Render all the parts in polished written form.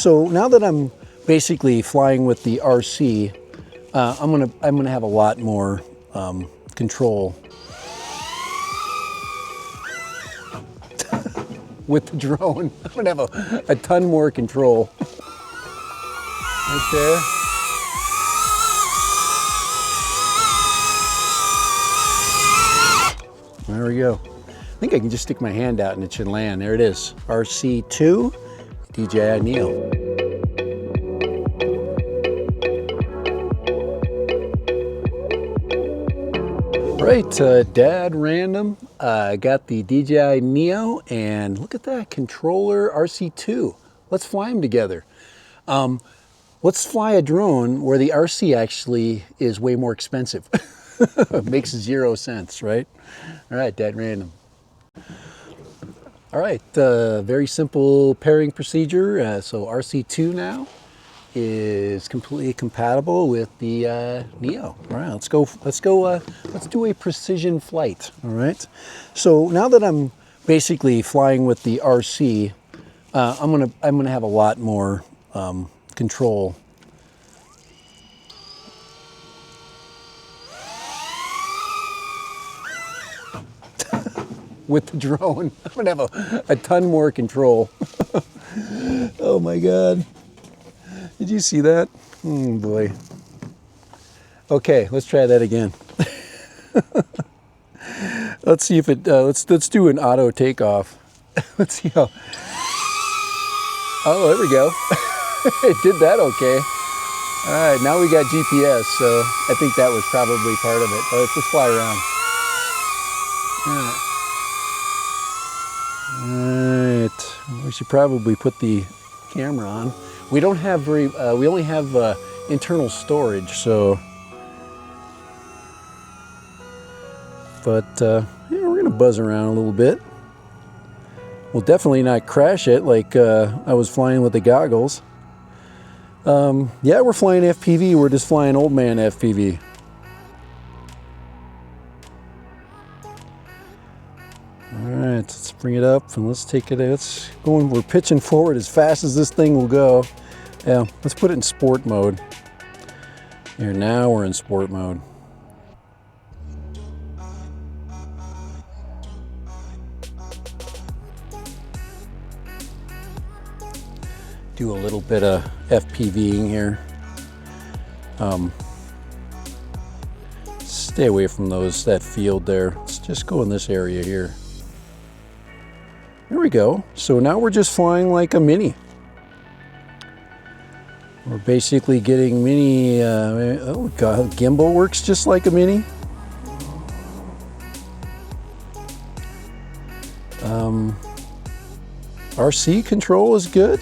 So now that I'm basically flying with the RC, I'm gonna have a lot more control with the drone. I'm gonna have a ton more control. Right there. There we go. I think I can just stick my hand out and it should land. There it is. RC2, DJI Neo. Right, Dad Random. I got the DJI Neo, and look at that controller RC2. Let's fly them together. Let's fly a drone where the RC actually is way more expensive. It makes 0 sense, right? All right, Dad Random. All right, very simple pairing procedure. So RC2 now is completely compatible with the Neo. All right, let's do a precision flight. All right. So now that I'm basically flying with the RC, I'm gonna have a lot more control. With the drone. I'm gonna have a ton more control. Oh my God. Did you see that? Oh boy. Okay, let's try that again. Let's see if it, let's do an auto takeoff. Let's see how, oh, there we go. It did that okay. All right, now we got GPS, so I think that was probably part of it. But let's fly around. All right, we should probably put the camera on. We don't have we only have internal storage, so. But yeah, we're gonna buzz around a little bit. We'll definitely not crash it like I was flying with the goggles. Yeah, we're flying FPV. We're just flying old man FPV. All right, let's bring it up and let's take it. Let's go. We're pitching forward as fast as this thing will go. Yeah, let's put it in sport mode. Here, now we're in sport mode. Do a little bit of FPVing here. Stay away from that field there. Let's just go in this area here. There we go. So now we're just flying like a mini. We're basically getting mini, oh God, gimbal works just like a mini. RC control is good.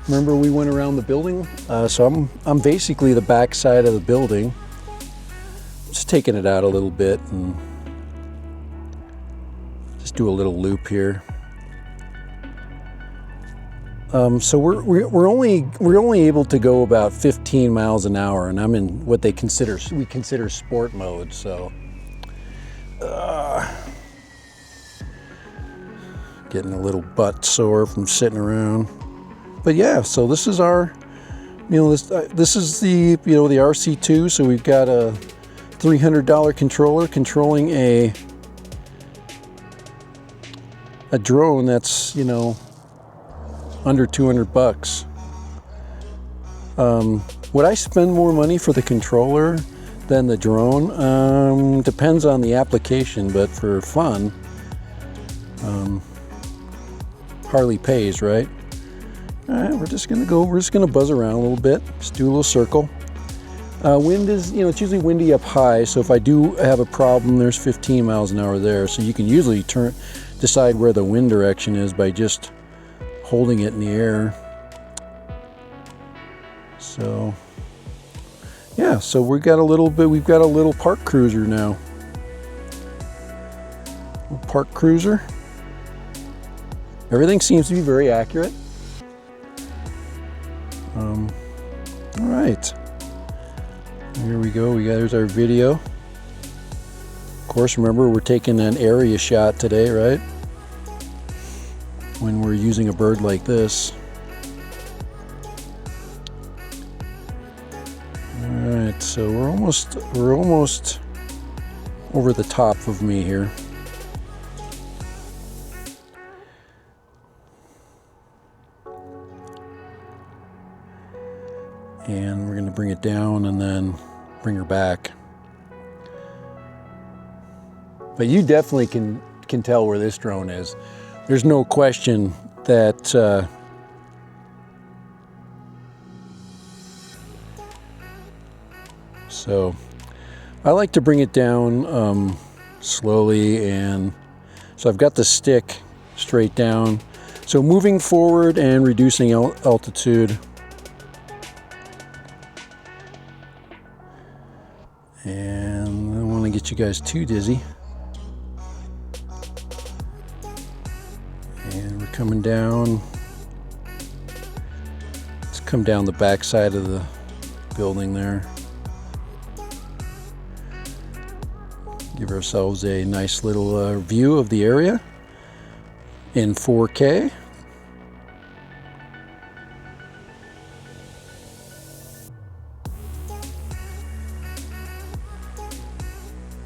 Remember we went around the building? So I'm basically the back side of the building. Just taking it out a little bit and just do a little loop here. So we're only able to go about 15 miles an hour, and I'm in what we consider sport mode. So getting a little butt sore from sitting around. But yeah, so this is our, this is the, the RC2. So we've got a $300 controller controlling a drone that's, under 200 bucks. Would I spend more money for the controller than the drone? Depends on the application, but for fun, hardly pays, right? All right, we're just gonna buzz around a little bit. Just do a little circle. Wind is, it's usually windy up high, so if I do have a problem, there's 15 miles an hour there. So you can usually decide where the wind direction is by just holding it in the air. So yeah, so we've got a little park cruiser now. Park cruiser. Everything seems to be very accurate. All right, here we go. There's our video. Of course, remember we're taking an area shot today, right? When we're using a bird like this. right, so we're almost over the top of me here. And we're going to bring it down and then bring her back. But you definitely can tell where this drone is. There's no question that so I like to bring it down slowly, and so I've got the stick straight down. So moving forward and reducing altitude. And I don't want to get you guys too dizzy. And we're coming down. Let's come down the back side of the building there. Give ourselves a nice little view of the area in 4K.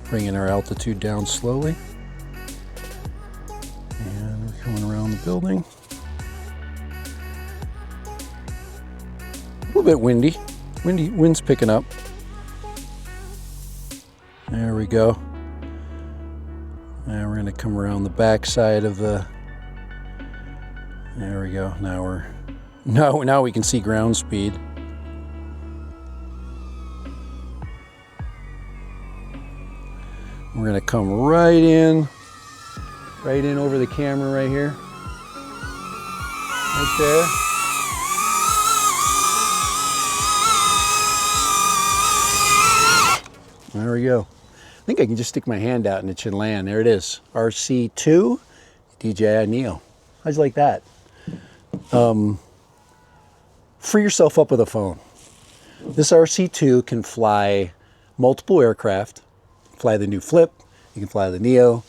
Bringing our altitude down slowly. And we're coming around the building. A little bit windy. Wind's picking up. There we go. Now we're going to come around the back side of the... There we go. Now we can see ground speed. We're going to come right in over the camera right here. Right there. There we go. I think I can just stick my hand out and it should land. There it is. RC2, DJI Neo. How'd you like that? Free yourself up with a phone. This RC2 can fly multiple aircraft. Fly the new Flip, you can fly the Neo,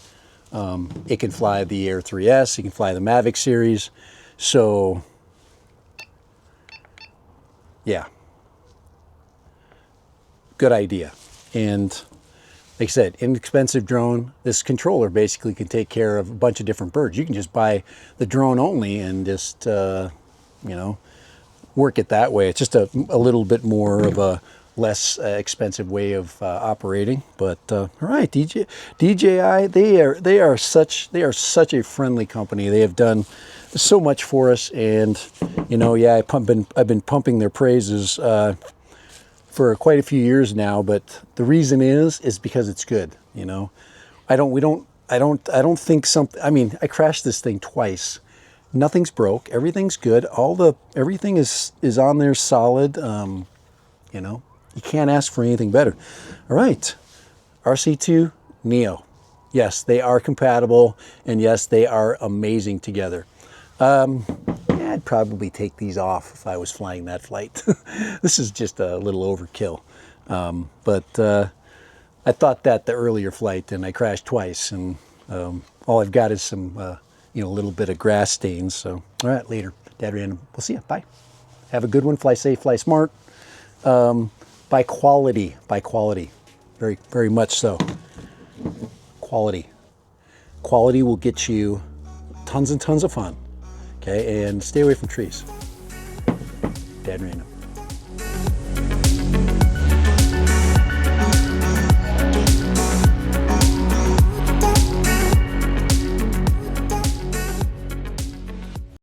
it can fly the Air 3S, you can fly the Mavic series. So yeah, good idea. And like I said, inexpensive drone. This controller basically can take care of a bunch of different birds. You can just buy the drone only and just you know, work it that way. It's just a little bit more of a less expensive way of operating. But all right, DJI, they are such a friendly company. They have done so much for us, and you know, yeah, I've been pumping their praises for quite a few years now. But the reason is because it's good. You know, I don't think something. I mean, I crashed this thing twice. Nothing's broke. Everything's good. Everything is on there solid. You know. You can't ask for anything better. All right, RC2 Neo. Yes, they are compatible, and yes, they are amazing together. Yeah, I'd probably take these off if I was flying that flight. This is just a little overkill. But I thought that the earlier flight, and I crashed twice, and all I've got is some, you know, a little bit of grass stains. So, all right, later. Dad Random. We'll see you. Bye. Have a good one. Fly safe, fly smart. By quality, very, very much so. Quality will get you tons and tons of fun. Okay, and stay away from trees. Dad Random.